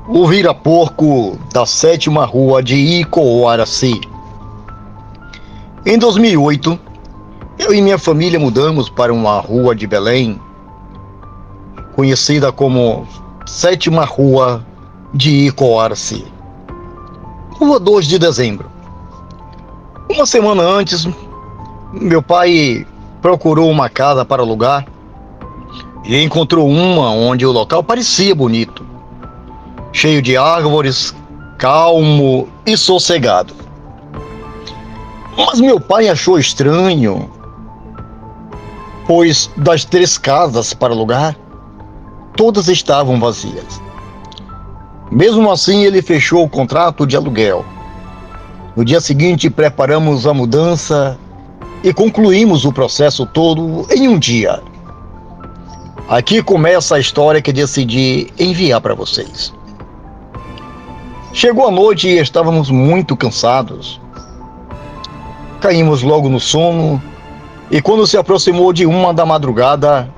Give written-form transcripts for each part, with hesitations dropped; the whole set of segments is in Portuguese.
O vira-porco da sétima rua de Icoaraci. Em 2008, eu e minha família mudamos para uma rua de Belém, conhecida como sétima rua de Icoaraci. Rua 2 de dezembro. Uma semana antes, meu pai procurou uma casa para alugar e encontrou uma onde o local parecia bonito, cheio de árvores, calmo e sossegado. Mas meu pai achou estranho, pois das 3 casas para alugar, todas estavam vazias. Mesmo assim, ele fechou o contrato de aluguel. No dia seguinte, preparamos a mudança e concluímos o processo todo em um dia. Aqui começa a história que decidi enviar para vocês. Chegou a noite e estávamos muito cansados. Caímos logo no sono e quando se aproximou de 1 da madrugada,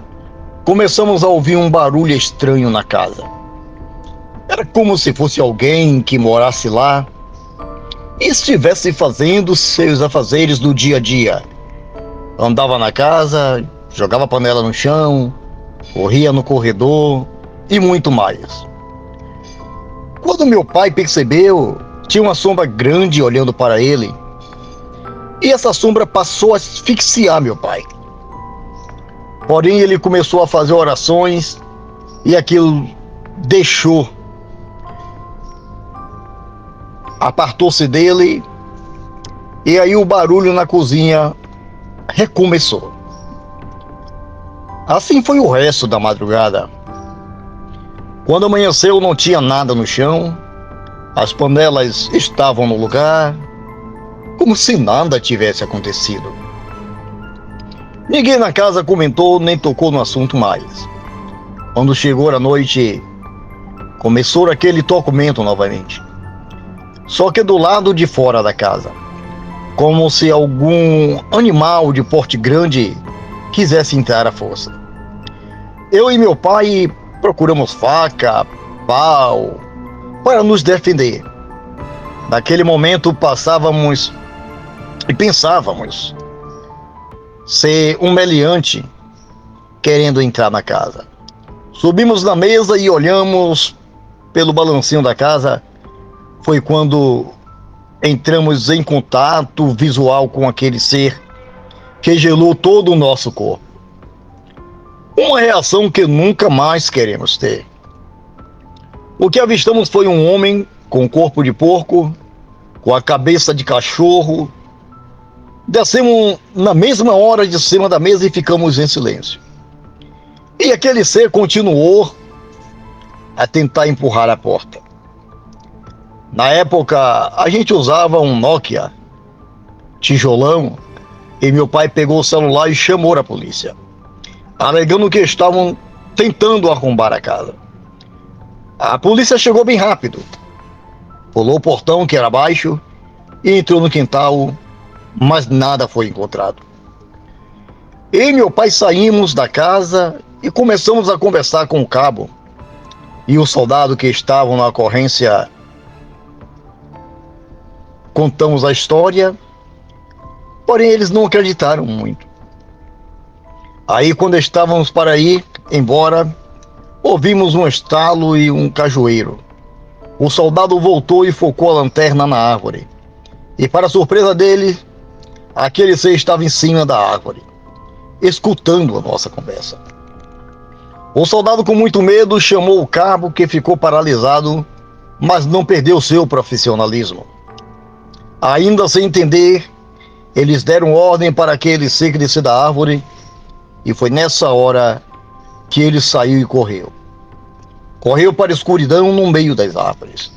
começamos a ouvir um barulho estranho na casa. Era como se fosse alguém que morasse lá e estivesse fazendo seus afazeres do dia a dia. Andava na casa, jogava panela no chão, corria no corredor e muito mais. Quando meu pai percebeu, tinha uma sombra grande olhando para ele. E essa sombra passou a asfixiar meu pai. Porém, ele começou a fazer orações e aquilo deixou. Apartou-se dele e aí o barulho na cozinha recomeçou. Assim foi o resto da madrugada. Quando amanheceu, não tinha nada no chão, as panelas estavam no lugar, como se nada tivesse acontecido. Ninguém na casa comentou nem tocou no assunto mais. Quando chegou a noite, começou aquele tormento novamente. Só que do lado de fora da casa, como se algum animal de porte grande quisesse entrar à força. Eu e meu pai procuramos faca, pau, para nos defender. Naquele momento passávamos e pensávamos ser um meliante querendo entrar na casa. Subimos na mesa e olhamos pelo balancinho da casa. Foi quando entramos em contato visual com aquele ser que gelou todo o nosso corpo. Uma reação que nunca mais queremos ter. O que avistamos foi um homem com corpo de porco, com a cabeça de cachorro. Descemos na mesma hora de cima da mesa e ficamos em silêncio. E aquele ser continuou a tentar empurrar a porta. Na época, a gente usava um Nokia, tijolão, e meu pai pegou o celular e chamou a polícia, alegando que estavam tentando arrombar a casa. A polícia chegou bem rápido, pulou o portão que era baixo e entrou no quintal, mas nada foi encontrado. Eu e meu pai saímos da casa e começamos a conversar com o cabo e o soldado que estavam na ocorrência. Contamos a história, porém eles não acreditaram muito. Aí, quando estávamos para ir embora, ouvimos um estalo e um cajueiro. O soldado voltou e focou a lanterna na árvore. E, para surpresa dele, aquele ser estava em cima da árvore, escutando a nossa conversa. O soldado, com muito medo, chamou o cabo, que ficou paralisado, mas não perdeu seu profissionalismo. Ainda sem entender, eles deram ordem para aquele ser que descer da árvore, e foi nessa hora que ele saiu e correu. Correu para a escuridão no meio das árvores.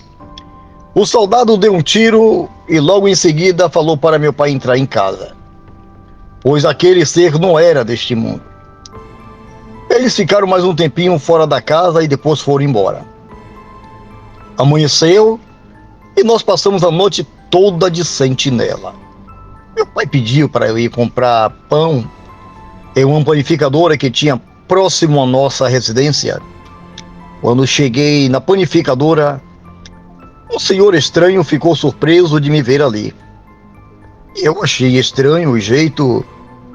O soldado deu um tiro e logo em seguida falou para meu pai entrar em casa, pois aquele ser não era deste mundo. Eles ficaram mais um tempinho fora da casa e depois foram embora. Amanheceu e nós passamos a noite toda de sentinela. Meu pai pediu para eu ir comprar pão em uma panificadora que tinha próximo à nossa residência. Quando cheguei na panificadora, um senhor estranho ficou surpreso de me ver ali. Eu achei estranho o jeito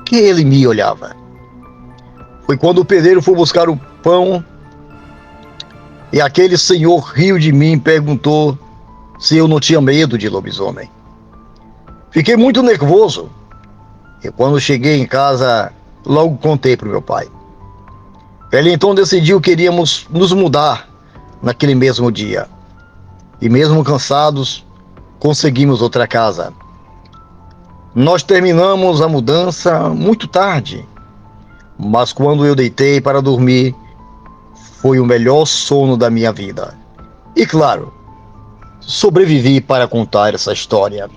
que ele me olhava. Foi quando o pedreiro foi buscar o pão e aquele senhor riu de mim e perguntou se eu não tinha medo de lobisomem. Fiquei muito nervoso e quando cheguei em casa, logo contei para o meu pai. Ele então decidiu que iríamos nos mudar naquele mesmo dia. E mesmo cansados, conseguimos outra casa. Nós terminamos a mudança muito tarde, mas quando eu deitei para dormir, foi o melhor sono da minha vida. E claro, sobrevivi para contar essa história.